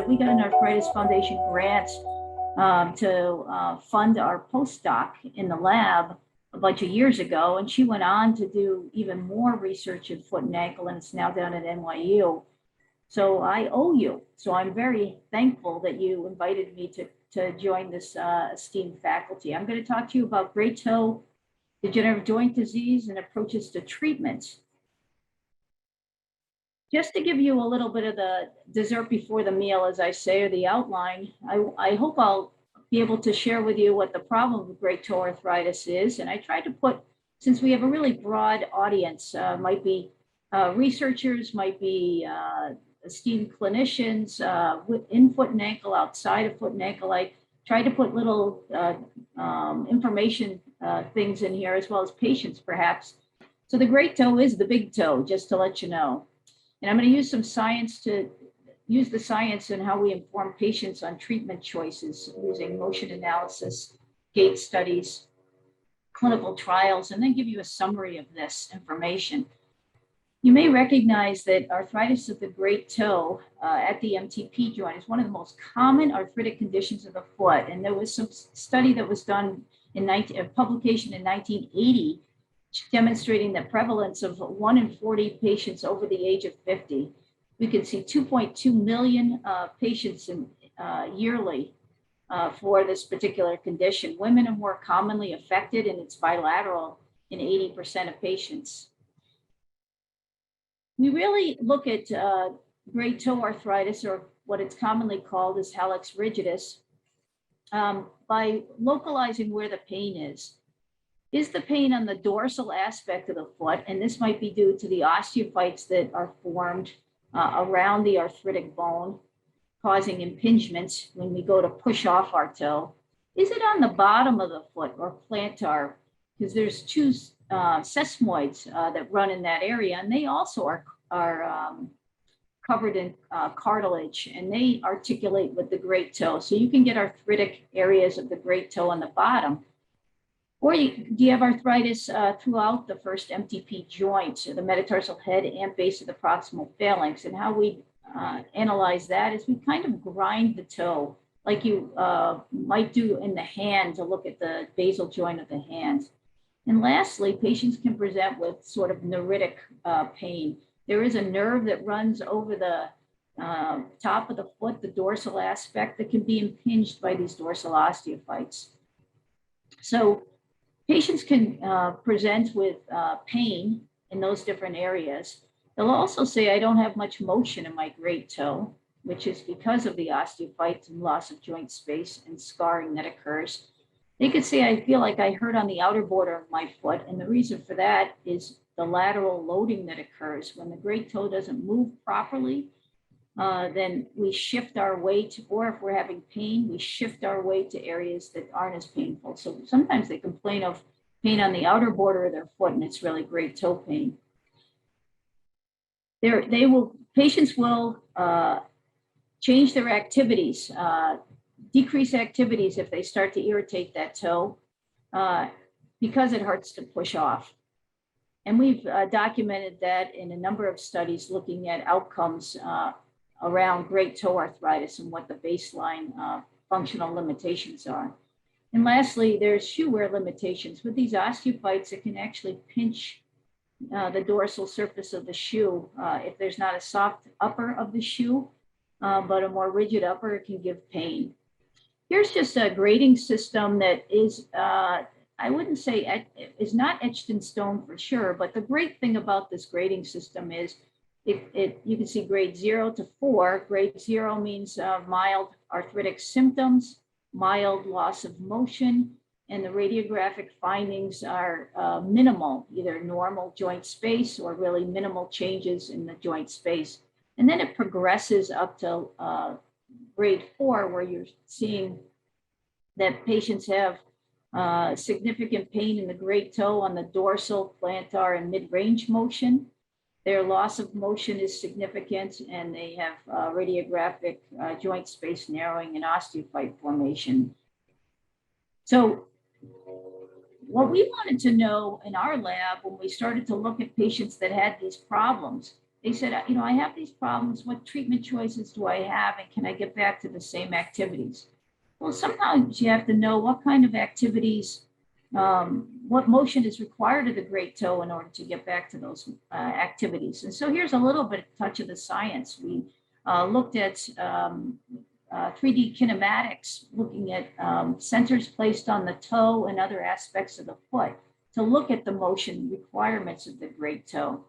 we got an Arthritis Foundation grant to fund our postdoc in the lab a bunch of years ago. And she went on to do even more research in foot and ankle, and it's now down at NYU. So I owe you. So I'm very thankful that you invited me to join this esteemed faculty. I'm going to talk to you about great toe degenerative joint disease and approaches to treatment. Just to give you a little bit of the dessert before the meal, as I say, or the outline, I hope I'll be able to share with you what the problem with great toe arthritis is. And I tried to put, since we have a really broad audience, might be researchers, might be esteemed clinicians in foot and ankle, outside of foot and ankle, I tried to put little information things in here, as well as patients perhaps. So the great toe is the big toe, just to let you know. And I'm going to use some science to use the science and how we inform patients on treatment choices using motion analysis, gait studies, clinical trials, and then give you a summary of this information. You may recognize that arthritis of the great toe at the MTP joint is one of the most common arthritic conditions of the foot. And there was some study that was done in a publication in 1980 demonstrating the prevalence of 1 in 40 patients over the age of 50. We could see 2.2 million patients yearly for this particular condition. Women are more commonly affected, and it's bilateral in 80% of patients. We really look at great toe arthritis, or what it's commonly called as hallux rigidus, by localizing where the pain is. Is the pain on the dorsal aspect of the foot? And this might be due to the osteophytes that are formed around the arthritic bone, causing impingements when we go to push off our toe. Is it on the bottom of the foot or plantar? Because there's two sesamoids that run in that area, and they also are covered in cartilage, and they articulate with the great toe. So you can get arthritic areas of the great toe on the bottom. Or do you have arthritis throughout the first MTP joint, the metatarsal head and base of the proximal phalanx? And how we analyze that is we kind of grind the toe like you might do in the hand to look at the basal joint of the hand. And lastly, patients can present with sort of neuritic pain. There is a nerve that runs over the top of the foot, the dorsal aspect, that can be impinged by these dorsal osteophytes. So patients can present with pain in those different areas. They'll also say, I don't have much motion in my great toe, which is because of the osteophytes and loss of joint space and scarring that occurs. They could say, I feel like I hurt on the outer border of my foot. And the reason for that is the lateral loading that occurs. When the great toe doesn't move properly, then we shift our weight, or if we're having pain, we shift our weight to areas that aren't as painful. So sometimes they complain of pain on the outer border of their foot, and it's really great toe pain. Patients will change their activities, decrease activities if they start to irritate that toe because it hurts to push off. And we've documented that in a number of studies looking at outcomes around great toe arthritis and what the baseline functional limitations are. And lastly, there's shoe wear limitations. With these osteophytes, it can actually pinch the dorsal surface of the shoe. If there's not a soft upper of the shoe, but a more rigid upper, it can give pain. Here's just a grading system that is, I wouldn't say is not etched in stone for sure, but the great thing about this grading system is you can see grade 0 to 4. Grade 0 means mild arthritic symptoms, mild loss of motion, and the radiographic findings are minimal, either normal joint space or really minimal changes in the joint space. And then it progresses up to grade 4, where you're seeing that patients have significant pain in the great toe on the dorsal, plantar, and mid-range motion. Their loss of motion is significant, and they have radiographic joint space narrowing and osteophyte formation. So what we wanted to know in our lab when we started to look at patients that had these problems they said, you know, I have these problems. What treatment choices do I have? And can I get back to the same activities? Well, sometimes you have to know what kind of activities, what motion is required of the great toe in order to get back to those activities. And so here's a little bit of touch of the science. We looked at 3D kinematics, looking at sensors placed on the toe and other aspects of the foot to look at the motion requirements of the great toe.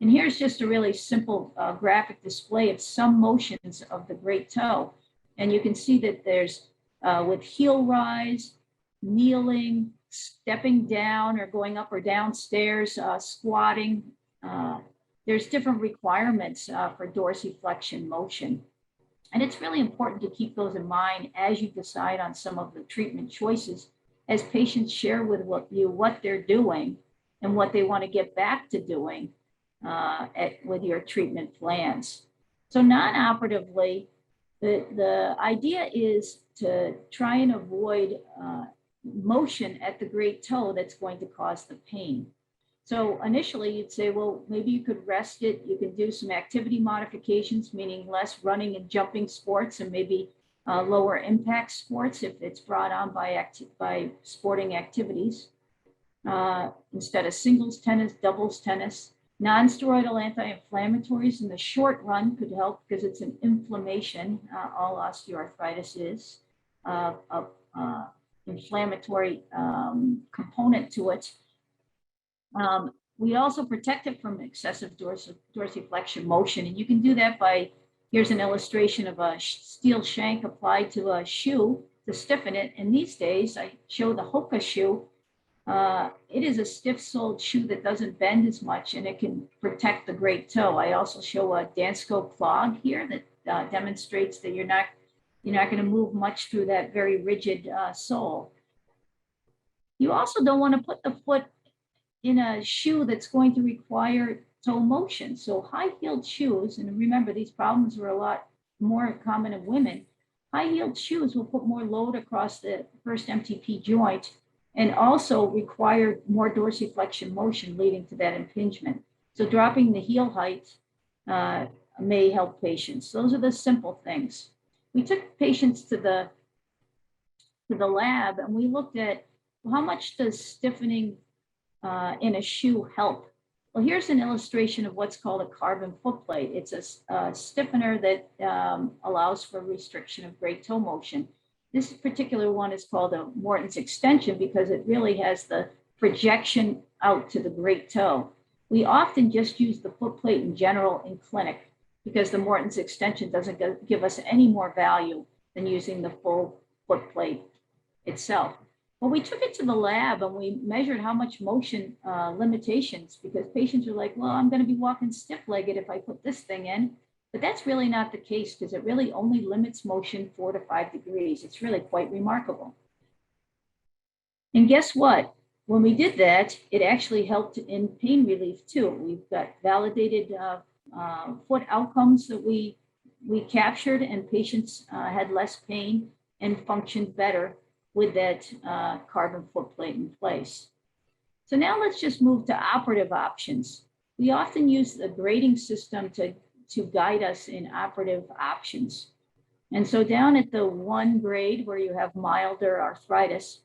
And here's just a really simple graphic display of some motions of the great toe. And you can see that there's with heel rise, kneeling, stepping down or going up or down stairs, squatting. There's different requirements for dorsiflexion motion. And it's really important to keep those in mind as you decide on some of the treatment choices, as patients share with you what they're doing and what they want to get back to doing with your treatment plans. So non-operatively, the idea is to try and avoid motion at the great toe that's going to cause the pain. So initially you'd say, well, maybe you could rest it. You can do some activity modifications, meaning less running and jumping sports and maybe lower impact sports if it's brought on by sporting activities. Instead of singles tennis, doubles tennis. Non-steroidal anti-inflammatories in the short run could help because it's an inflammation. All osteoarthritis is inflammatory component to it. We also protect it from excessive dorsiflexion motion. And you can do that by, here's an illustration of a steel shank applied to a shoe to stiffen it. And these days I show the Hoka shoe. It is a stiff-soled shoe that doesn't bend as much and it can protect the great toe. I also show a Dansko clog here that demonstrates that you're not going to move much through that very rigid sole. You also don't want to put the foot in a shoe that's going to require toe motion. So high-heeled shoes, and remember these problems are a lot more common in women, high-heeled shoes will put more load across the first MTP joint and also require more dorsiflexion motion leading to that impingement. So dropping the heel height may help patients. Those are the simple things. We took patients to the lab and we looked at how much does stiffening in a shoe help. Well, here's an illustration of what's called a carbon footplate. It's a stiffener that allows for restriction of great toe motion. This particular one is called a Morton's extension because it really has the projection out to the great toe. We often just use the footplate in general in clinic because the Morton's extension doesn't give us any more value than using the full footplate itself. Well, we took it to the lab and we measured how much motion limitations, because patients are like, well, I'm going to be walking stiff-legged if I put this thing in. But that's really not the case because it really only limits motion 4 to 5 degrees. It's really quite remarkable. And guess what? When we did that, it actually helped in pain relief too. We've got validated foot outcomes that we captured, and patients had less pain and functioned better with that carbon footplate in place. So now let's just move to operative options. We often use the grading system to guide us in operative options. And so down at the 1 grade where you have milder arthritis,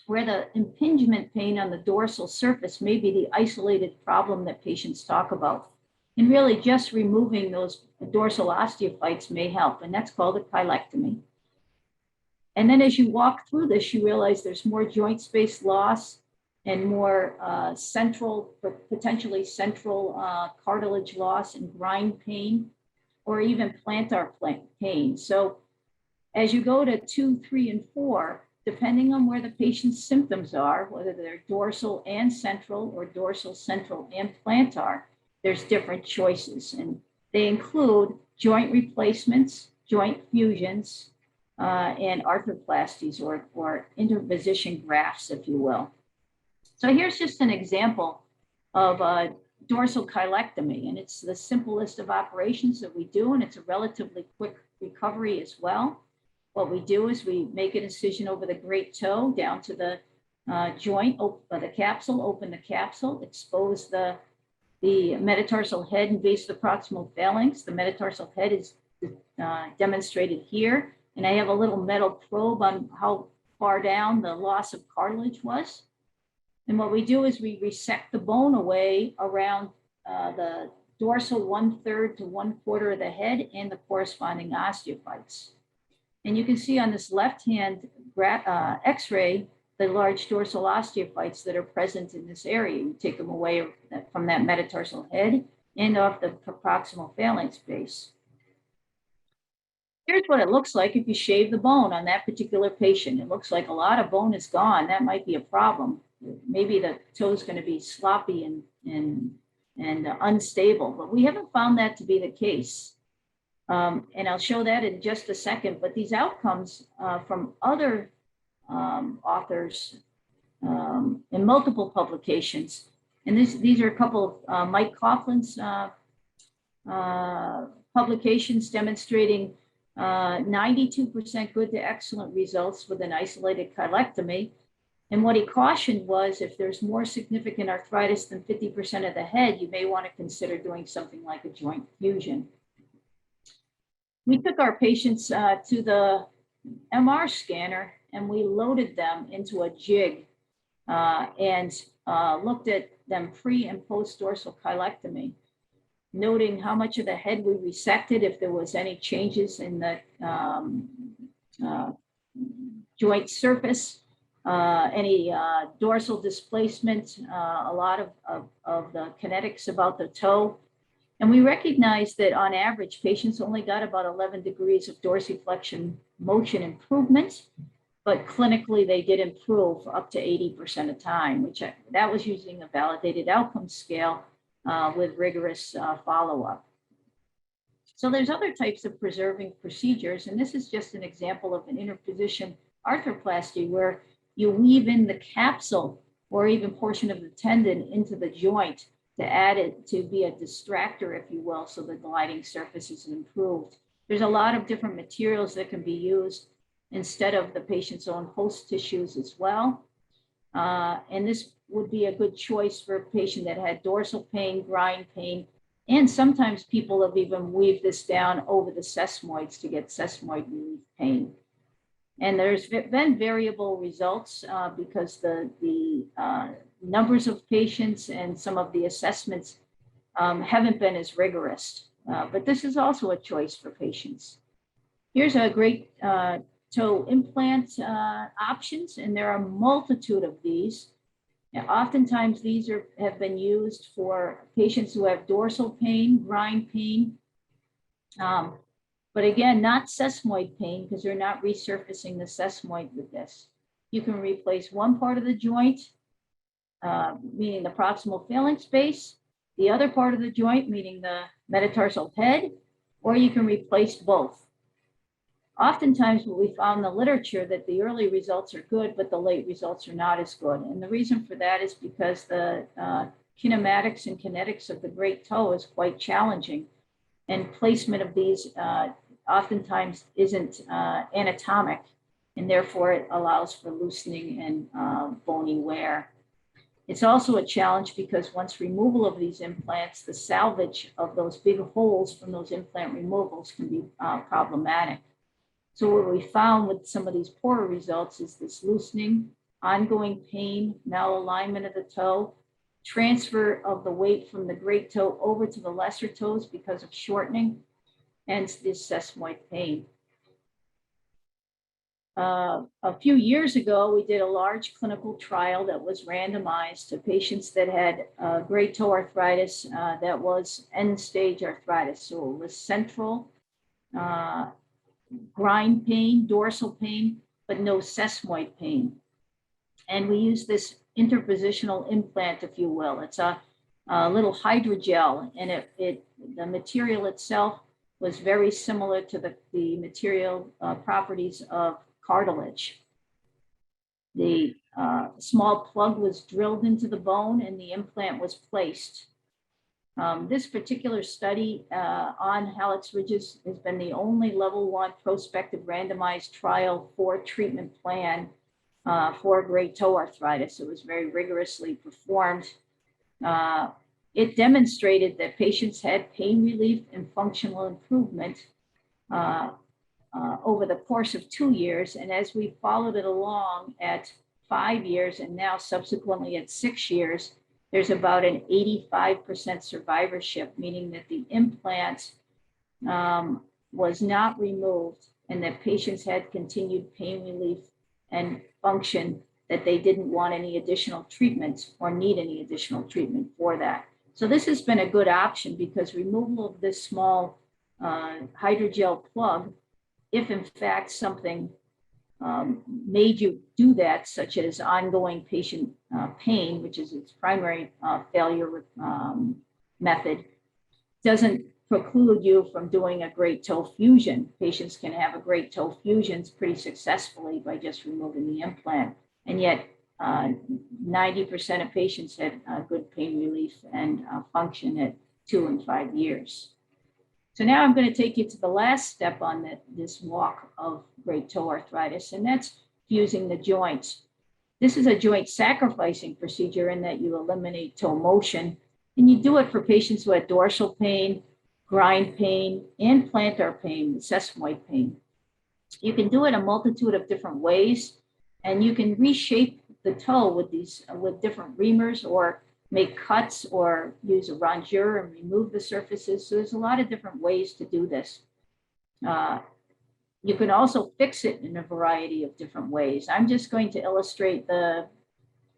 where the impingement pain on the dorsal surface may be the isolated problem that patients talk about. And really just removing those dorsal osteophytes may help, and that's called a cheilectomy. And then as you walk through this, you realize there's more joint space loss and more potentially central cartilage loss and grind pain, or even plantar pain. So as you go to 2, 3, and 4, depending on where the patient's symptoms are, whether they're dorsal and central or dorsal, central, and plantar, there's different choices. And they include joint replacements, joint fusions, and arthroplasties or interposition grafts, if you will. So here's just an example of a dorsal cheilectomy, and it's the simplest of operations that we do, and it's a relatively quick recovery as well. What we do is we make an incision over the great toe down to the joint, the capsule, open the capsule, expose the the metatarsal head and base of the proximal phalanx. The metatarsal head is demonstrated here. And I have a little metal probe on how far down the loss of cartilage was. And what we do is we resect the bone away around the dorsal 1/3 to 1/4 of the head and the corresponding osteophytes. And you can see on this left-hand X-ray, the large dorsal osteophytes that are present in this area. You take them away from that metatarsal head and off the proximal phalanx base. Here's what it looks like if you shave the bone on that particular patient. It looks like a lot of bone is gone. That might be a problem. Maybe the toe is going to be sloppy and unstable, but we haven't found that to be the case. And I'll show that in just a second. But these outcomes from other authors in multiple publications, and these are a couple of Mike Coughlin's publications demonstrating 92% good to excellent results with an isolated cheilectomy. And what he cautioned was if there's more significant arthritis than 50% of the head, you may want to consider doing something like a joint fusion. We took our patients to the MR scanner and we loaded them into a jig and looked at them pre and post dorsal cheilectomy, noting how much of the head we resected, if there was any changes in the joint surface, any dorsal displacement, a lot of the kinetics about the toe. And we recognized that on average, patients only got about 11 degrees of dorsiflexion motion improvement, but clinically they did improve up to 80% of time, which that was using a validated outcome scale with rigorous follow-up. So there's other types of preserving procedures, and this is just an example of an interposition arthroplasty where you weave in the capsule or even portion of the tendon into the joint to add it to be a distractor, if you will, so the gliding surface is improved. There's a lot of different materials that can be used instead of the patient's own host tissues as well. And this would be a good choice for a patient that had dorsal pain, grind pain, and sometimes people have even weaved this down over the sesamoids to get sesamoid relief pain. And there's been variable results because the numbers of patients and some of the assessments haven't been as rigorous, but this is also a choice for patients. Here's a great toe implant options, and there are a multitude of these. Now, oftentimes these have been used for patients who have dorsal pain, grind pain, but again, not sesamoid pain because they're not resurfacing the sesamoid with this. You can replace one part of the joint, meaning the proximal phalanx base, the other part of the joint, meaning the metatarsal head, or you can replace both. Oftentimes what we found in the literature that the early results are good, but the late results are not as good. And the reason for that is because the kinematics and kinetics of the great toe is quite challenging. And placement of these oftentimes isn't anatomic, and therefore it allows for loosening and bony wear. It's also a challenge because once removal of these implants, the salvage of those big holes from those implant removals can be problematic. So what we found with some of these poorer results is this loosening, ongoing pain, malalignment of the toe, transfer of the weight from the great toe over to the lesser toes because of shortening, hence this sesamoid pain. A few years ago, we did a large clinical trial that was randomized to patients that had great toe arthritis that was end-stage arthritis. So it was central grind pain, dorsal pain, but no sesamoid pain. And we use this interpositional implant, if you will. It's a little hydrogel, and the material itself was very similar to the material properties of cartilage. The small plug was drilled into the bone and the implant was placed. This particular study on hallux ridges has been the only level 1 prospective randomized trial for treatment plan for great toe arthritis. It was very rigorously performed. it demonstrated that patients had pain relief and functional improvement over the course of 2 years. And as we followed it along at 5 years and now subsequently at 6 years, there's about an 85% survivorship, meaning that the implant was not removed and that patients had continued pain relief and function, that they didn't want any additional treatment or need any additional treatment for that. So this has been a good option, because removal of this small hydrogel plug, if in fact something made you do that, such as ongoing patient pain, which is its primary failure method, doesn't preclude you from doing a great toe fusion. Patients can have a great toe fusions pretty successfully by just removing the implant. And yet 90% of patients had good pain relief and function at 2 and 5 years. So now I'm going to take you to the last step on this walk of great toe arthritis, and that's fusing the joints. This is a joint sacrificing procedure in that you eliminate toe motion, and you do it for patients who had dorsal pain, grind pain, and plantar pain, sesamoid pain. You can do it a multitude of different ways, and you can reshape the toe with different reamers, or make cuts, or use a rongeur and remove the surfaces. So there's a lot of different ways to do this. You can also fix it in a variety of different ways. I'm just going to illustrate the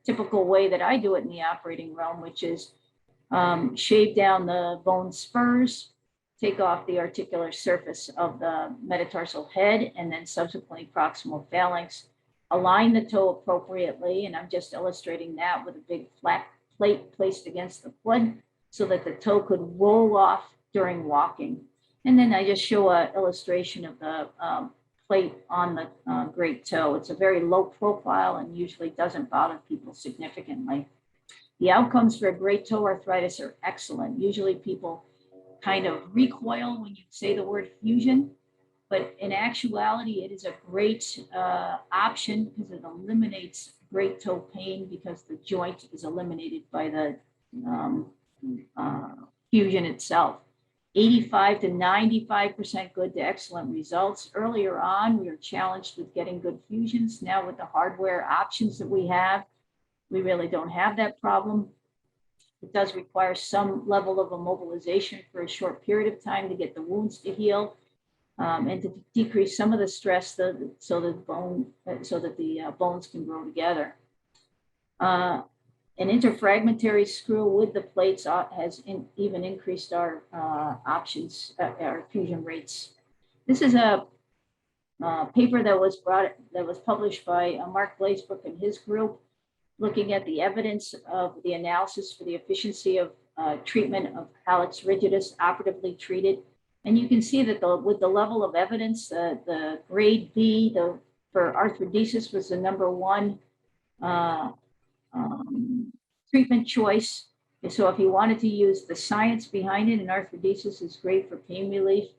typical way that I do it in the operating realm, which is shave down the bone spurs, take off the articular surface of the metatarsal head, and then subsequently proximal phalanx. Align the toe appropriately, and I'm just illustrating that with a big flat plate placed against the foot so that the toe could roll off during walking. And then I just show an illustration of the plate on the great toe. It's a very low profile and usually doesn't bother people significantly. The outcomes for great toe arthritis are excellent. Usually people kind of recoil when you say the word fusion, but in actuality, it is a great option because it eliminates great toe pain, because the joint is eliminated by the fusion itself. 85 to 95% good to excellent results. Earlier on, we were challenged with getting good fusions. Now with the hardware options that we have, we really don't have that problem. It does require some level of immobilization for a short period of time to get the wounds to heal, and to decrease some of the stress so that the bones can grow together. An interfragmentary screw with the plates has even increased our options, our fusion rates. This is a paper that was published by Mark Blazebrook and his group, looking at the evidence of the analysis for the efficiency of treatment of hallux rigidus operatively treated. And you can see that with the level of evidence, the grade B for arthrodesis was the #1 treatment choice. And so if you wanted to use the science behind it, and arthrodesis is great for pain relief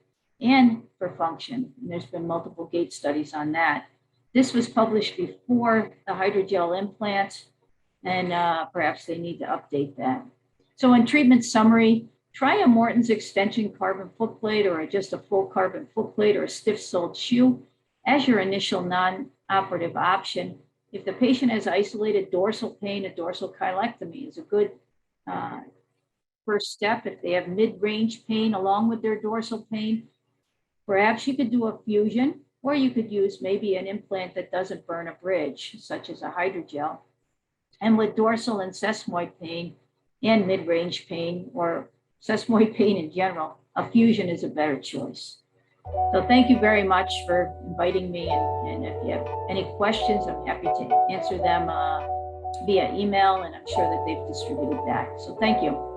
and for function. And there's been multiple gait studies on that. This was published before the hydrogel implant, and perhaps they need to update that. So in treatment summary, try a Morton's extension carbon footplate, or just a full carbon footplate, or a stiff-soled shoe as your initial non-operative option. If the patient has isolated dorsal pain, a dorsal cheilectomy is a good first step. If they have mid-range pain along with their dorsal pain, perhaps you could do a fusion, or you could use maybe an implant that doesn't burn a bridge, such as a hydrogel. And with dorsal and sesamoid pain and mid-range pain, or sesamoid pain in general, a fusion is a better choice. So thank you very much for inviting me. And if you have any questions, I'm happy to answer them via email, and I'm sure that they've distributed that. So thank you.